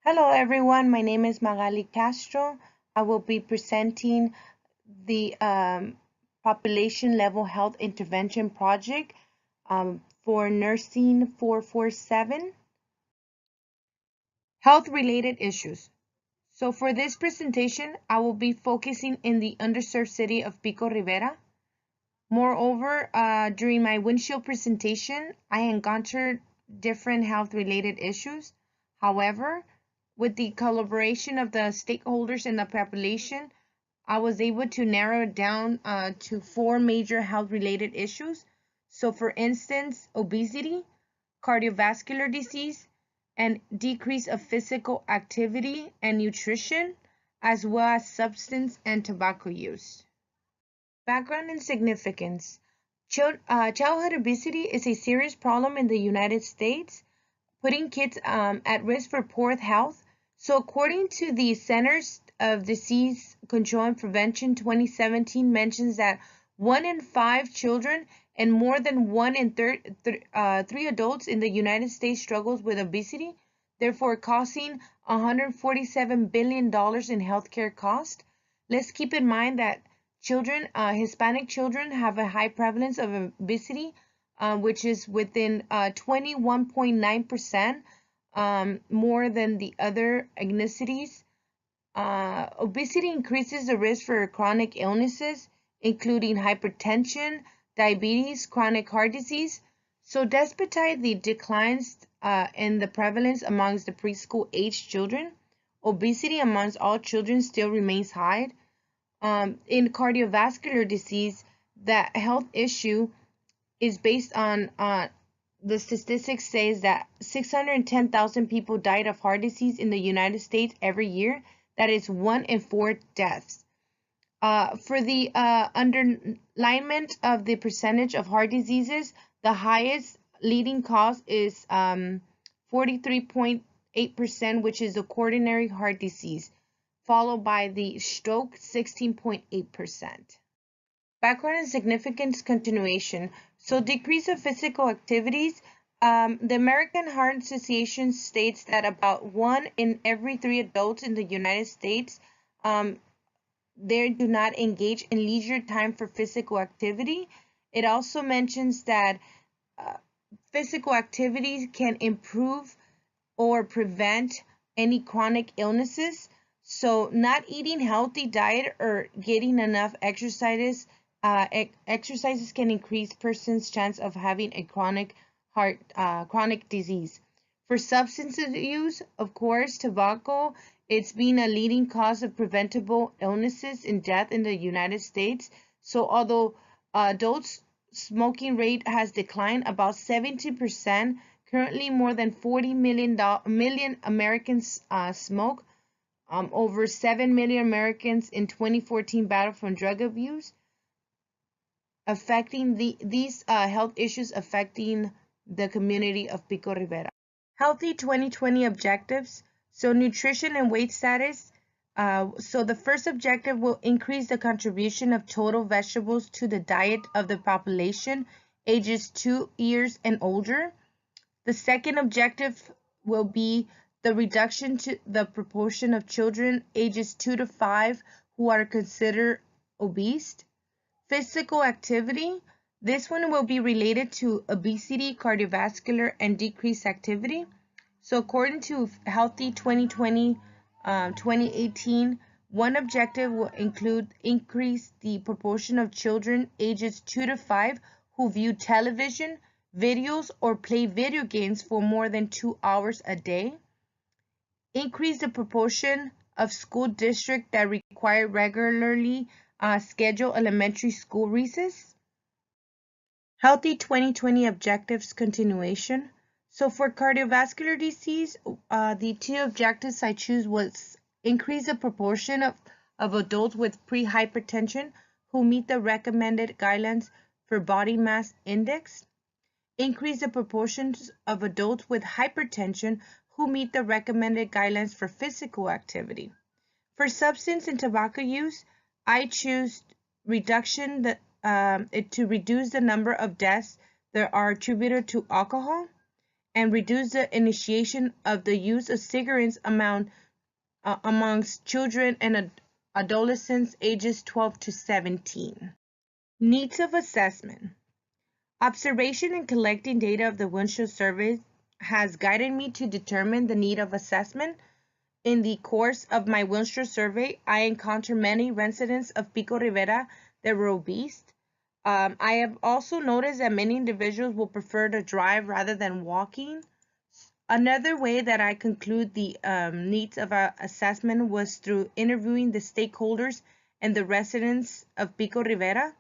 Hello everyone, my name is Magali Castro. I will be presenting the Population Level Health Intervention Project for Nursing 447, Health-Related Issues. So for this presentation, I will be focusing in the underserved city of Pico Rivera. Moreover, during my windshield presentation, I encountered different health-related issues. However, with the collaboration of the stakeholders in the population, I was able to narrow it down to four major health-related issues. So for instance, obesity, cardiovascular disease, and decrease of physical activity and nutrition, as well as substance and tobacco use. Background and significance. Childhood obesity is a serious problem in the United States, putting kids at risk for poor health. So according to the Centers of Disease Control and Prevention 2017 mentions that 1 in 5 children and more than 1 in 3 adults in the United States struggles with obesity, therefore causing $147 billion in healthcare costs. Let's keep in mind that Hispanic children have a high prevalence of obesity, which is within 21.9% more than the other ethnicities. Obesity increases the risk for chronic illnesses, including hypertension, diabetes, chronic heart disease. So despite the declines in the prevalence amongst the preschool age children, obesity amongst all children still remains high. In cardiovascular disease, that health issue is based on the statistics says that 610,000 people died of heart disease in the United States every year. That is 1 in 4 deaths. For the underlinement of the percentage of heart diseases, the highest leading cause is 43.8%, which is the coronary heart disease, followed by the stroke, 16.8%. Background and significance continuation. So decrease of physical activities. The American Heart Association states that about 1 in every 3 adults in the United States they do not engage in leisure time for physical activity. It also mentions that physical activity can improve or prevent any chronic illnesses. So not eating healthy diet or getting enough exercises can increase person's chance of having a chronic disease. For substance use, of course, tobacco, it's been a leading cause of preventable illnesses and death in the United States. So although adults smoking rate has declined about 70%, currently more than 40 million Americans smoke. Over 7 million Americans in 2014 battled from drug abuse, affecting these health issues affecting the community of Pico Rivera. Healthy 2020 objectives. So nutrition and weight status. So the first objective will increase the contribution of total vegetables to the diet of the population ages 2 years and older. The second objective will be the reduction to the proportion of children ages 2 to 5 who are considered obese. Physical activity. This one will be related to obesity, cardiovascular, and decreased activity. So according to Healthy 2020, 2018, one objective will include increase the proportion of children ages 2 to 5 who view television, videos, or play video games for more than 2 hours a day. Increase the proportion of school districts that require regularly scheduled elementary school recess. Healthy 2020 objectives continuation. So for cardiovascular disease, the 2 objectives I choose was increase the proportion of adults with pre-hypertension who meet the recommended guidelines for body mass index. Increase the proportions of adults with hypertension who meet the recommended guidelines for physical activity. For substance and tobacco use, I choose reduction to reduce the number of deaths that are attributed to alcohol. and reduce the initiation of the use of cigarettes amongst children and adolescents ages 12 to 17. Needs of assessment. Observation and collecting data of the windshield survey has guided me to determine the need of assessment. In the course of my windshield survey, I encountered many residents of Pico Rivera that were obese. I have also noticed that many individuals will prefer to drive rather than walking. Another way that I conclude the needs of our assessment was through interviewing the stakeholders and the residents of Pico Rivera.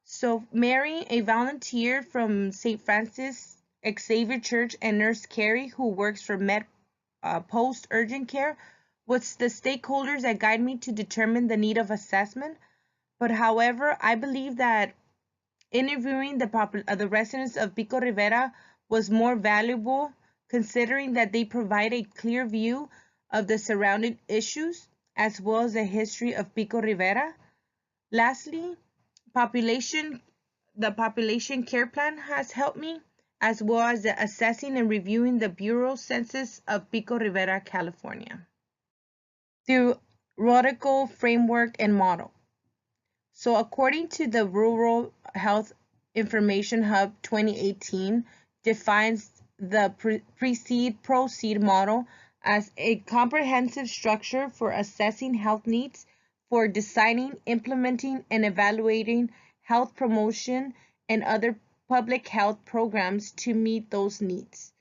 So Mary, a volunteer from St. Francis Xavier Church, and Nurse Carrie, who works for Med Post Urgent Care, was the stakeholders that guide me to determine the need of assessment. But however, I believe that interviewing the residents of Pico Rivera was more valuable, considering that they provide a clear view of the surrounding issues as well as the history of Pico Rivera. Lastly, the population care plan has helped me, as well as the assessing and reviewing the Bureau Census of Pico Rivera, California. Theoretical framework and model. So according to the Rural Health Information Hub 2018, defines the precede-proceed model as a comprehensive structure for assessing health needs, for designing, implementing, and evaluating health promotion and other public health programs to meet those needs.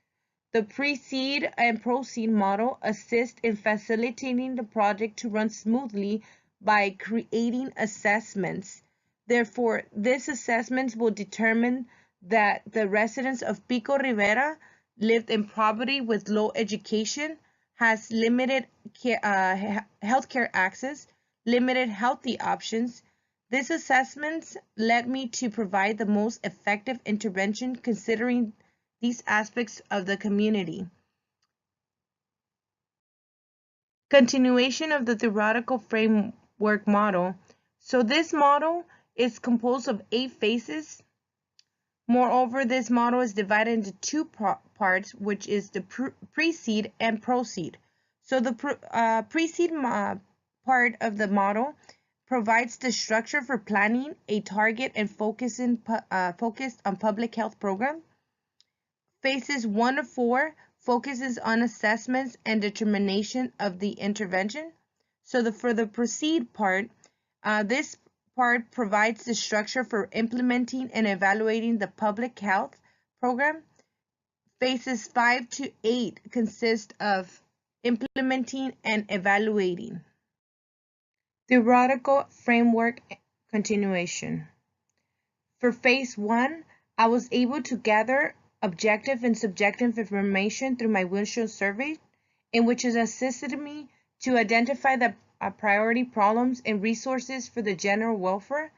The precede and proceed model assists in facilitating the project to run smoothly by creating assessments. Therefore, these assessments will determine that the residents of Pico Rivera lived in poverty with low education, has limited healthcare access, limited healthy options. These assessments led me to provide the most effective intervention considering these aspects of the community. Continuation of the theoretical framework model. So this model is composed of 8 phases. Moreover, this model is divided into 2 parts, which is the precede and proceed. So the precede part of the model provides the structure for planning a target and focused on public health program. Phases 1 to 4 focuses on assessments and determination of the intervention. So for the proceed part, this part provides the structure for implementing and evaluating the public health program. Phases 5 to 8 consist of implementing and evaluating. Theoretical framework continuation. For phase 1, I was able to gather objective and subjective information through my windshield survey, in which has assisted me to identify the priority problems and resources for the general welfare.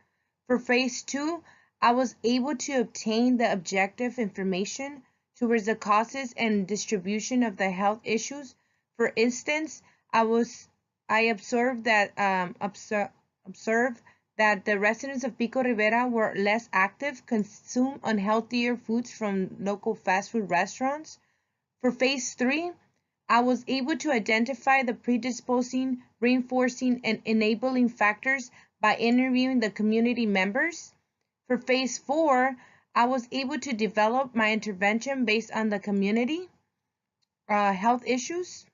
For phase 2, I was able to obtain the objective information towards the causes and distribution of the health issues. For instance, I observed that the residents of Pico Rivera were less active, consume unhealthier foods from local fast food restaurants. For phase 3, I was able to identify the predisposing, reinforcing, and enabling factors by interviewing the community members. For phase 4, I was able to develop my intervention based on the community health issues.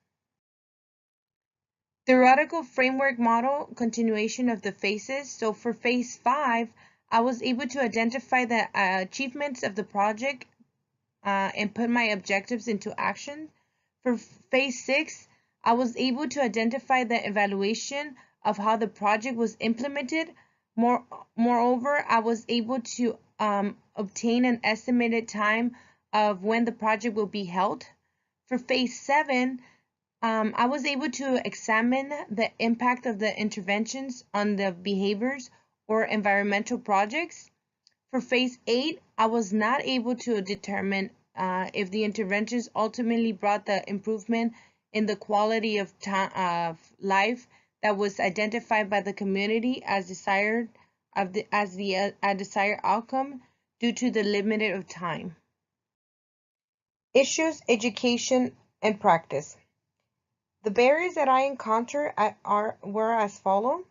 Theoretical framework model continuation of the phases. So for phase 5, I was able to identify the achievements of the project and put my objectives into action. For phase 6, I was able to identify the evaluation of how the project was implemented. Moreover, I was able to obtain an estimated time of when the project will be held. For phase 7, I was able to examine the impact of the interventions on the behaviors or environmental projects. For phase 8, I was not able to determine if the interventions ultimately brought the improvement in the quality of life that was identified by the community as desired desired outcome due to the limited of time. Issues, education, and practice. The barriers that I encounter were as follow: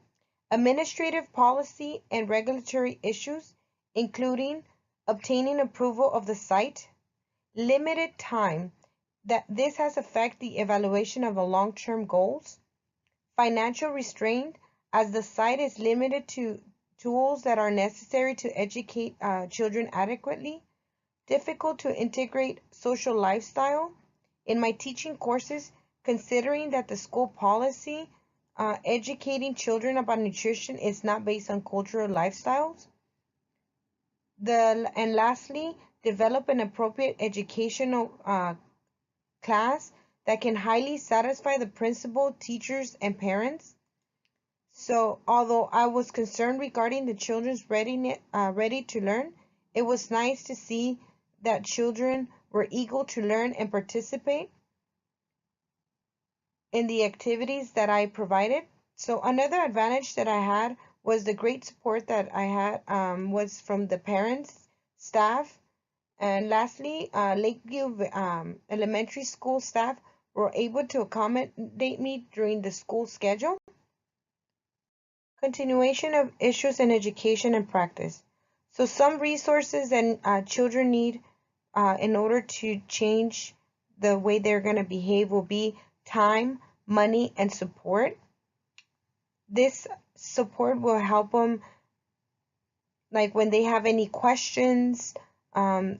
administrative policy and regulatory issues, including obtaining approval of the site, limited time, that this has affected the evaluation of the long-term goals, financial restraint, as the site is limited to tools that are necessary to educate children adequately, difficult to integrate social lifestyle. In my teaching courses, considering that the school policy educating children about nutrition is not based on cultural lifestyles. And lastly, develop an appropriate educational class that can highly satisfy the principal, teachers, and parents. So, although I was concerned regarding the children's ready to learn, it was nice to see that children were eager to learn and participate in the activities that I provided. So, another advantage that I had was the great support that I had was from the parents, staff, and lastly, Lakeview Elementary School staff were able to accommodate me during the school schedule. Continuation of issues in education and practice. So some resources that children need in order to change the way they're going to behave will be time, money, and support. This support will help them, like when they have any questions on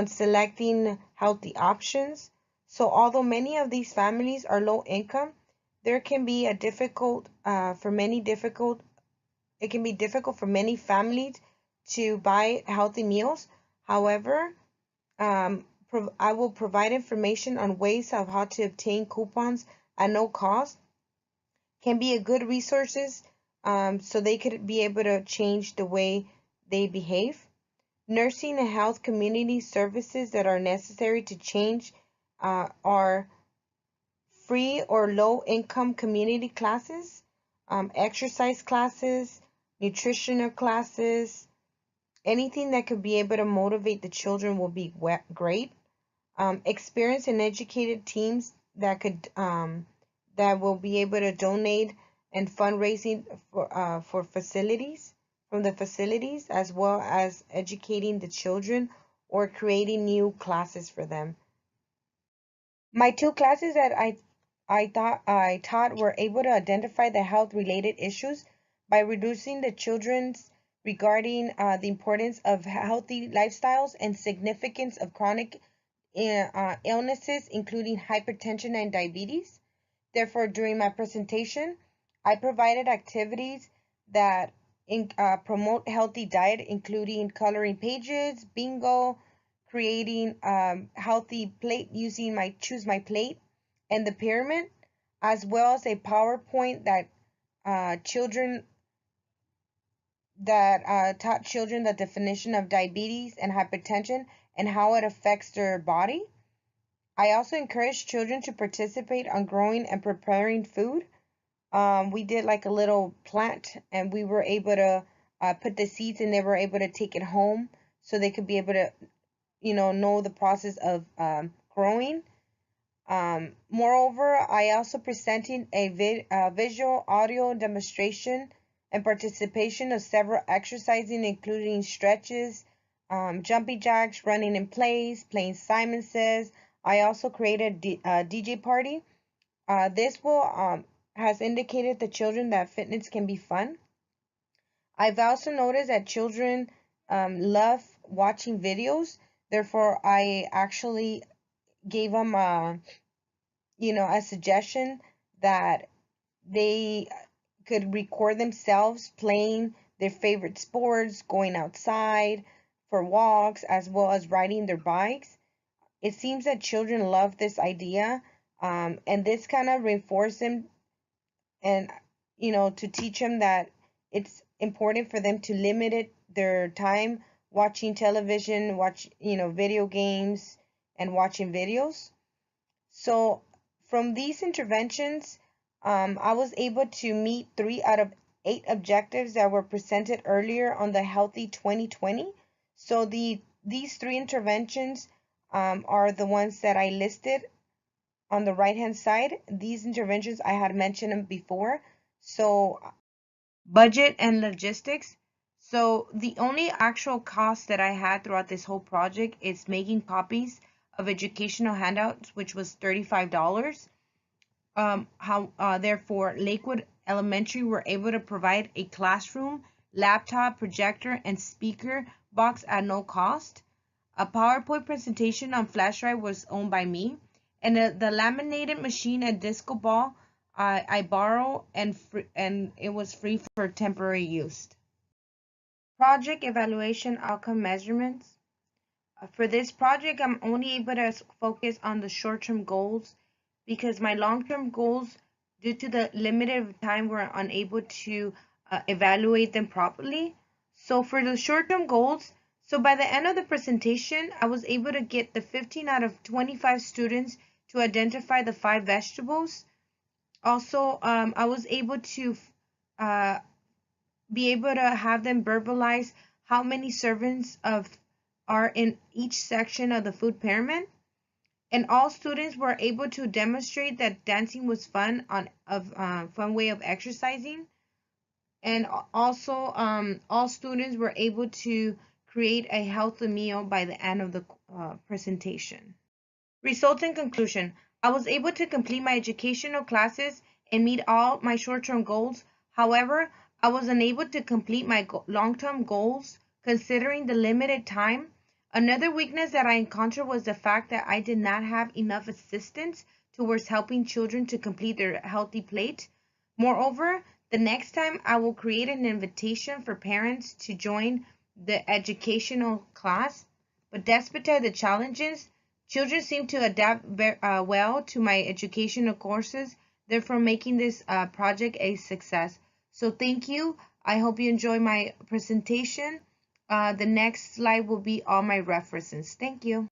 selecting healthy options. So although many of these families are low income, there can be a difficult it can be difficult for many families to buy healthy meals. However, I will provide information on ways of how to obtain coupons at no cost. Can be a good resources so they could be able to change the way they behave. Nursing and health community services that are necessary to change are free or low income community classes, exercise classes, nutritional classes, anything that could be able to motivate the children will be great. Experienced and educated teams that will be able to donate and fundraising for facilities from the facilities, as well as educating the children or creating new classes for them. My two classes that I taught were able to identify the health related issues by reducing the children's regarding the importance of healthy lifestyles and significance of chronic illnesses, including hypertension and diabetes. Therefore, during my presentation, I provided activities that promote healthy diet, including coloring pages, bingo, creating healthy plate using my choose my plate and the pyramid, as well as a PowerPoint that children that taught children the definition of diabetes and hypertension and how it affects their body. I also encourage children to participate on growing and preparing food. We did like a little plant, and we were able to put the seeds, and they were able to take it home so they could be able to, know the process of growing. Moreover, I also presented a visual audio demonstration and participation of several exercising, including stretches, jumping jacks, running in place, playing Simon Says. I also created a DJ party. This will has indicated to children that fitness can be fun. I've also noticed that children love watching videos. Therefore, I actually gave them a suggestion that they could record themselves playing their favorite sports, going outside for walks, as well as riding their bikes. It seems that children love this idea, and this kind of reinforces them and, to teach them that it's important for them to their time watching television, video games, and watching videos. So from these interventions, I was able to meet 3 out of 8 objectives that were presented earlier on the Healthy 2020. So these 3 interventions are the ones that I listed on the right hand side. These interventions I had mentioned them before. So budget and logistics. So the only actual cost that I had throughout this whole project is making copies of educational handouts, which was $35. Therefore, Lakewood Elementary were able to provide a classroom, laptop, projector, and speaker box at no cost. A PowerPoint presentation on flash drive was owned by me, and the laminated machine and disco ball I borrow and it was free for temporary use. Project evaluation outcome measurements. For this project, I'm only able to focus on the short-term goals because my long-term goals, due to the limited time, were unable to evaluate them properly. So for the short-term goals, so by the end of the presentation, I was able to get the 15 out of 25 students to identify the 5 vegetables. Also, I was able to uh, be able to have them verbalize how many servings of are in each section of the food pyramid. And all students were able to demonstrate that dancing was fun way of exercising. And also, all students were able to create a healthy meal by the end of the presentation. Results and conclusion. I was able to complete my educational classes and meet all my short-term goals. However, I was unable to complete my long-term goals considering the limited time. Another weakness that I encountered was the fact that I did not have enough assistance towards helping children to complete their healthy plate. Moreover, the next time I will create an invitation for parents to join the educational class. But despite the challenges, children seem to adapt well to my educational courses, therefore making this project a success. So thank you. I hope you enjoy my presentation. The next slide will be all my references. Thank you.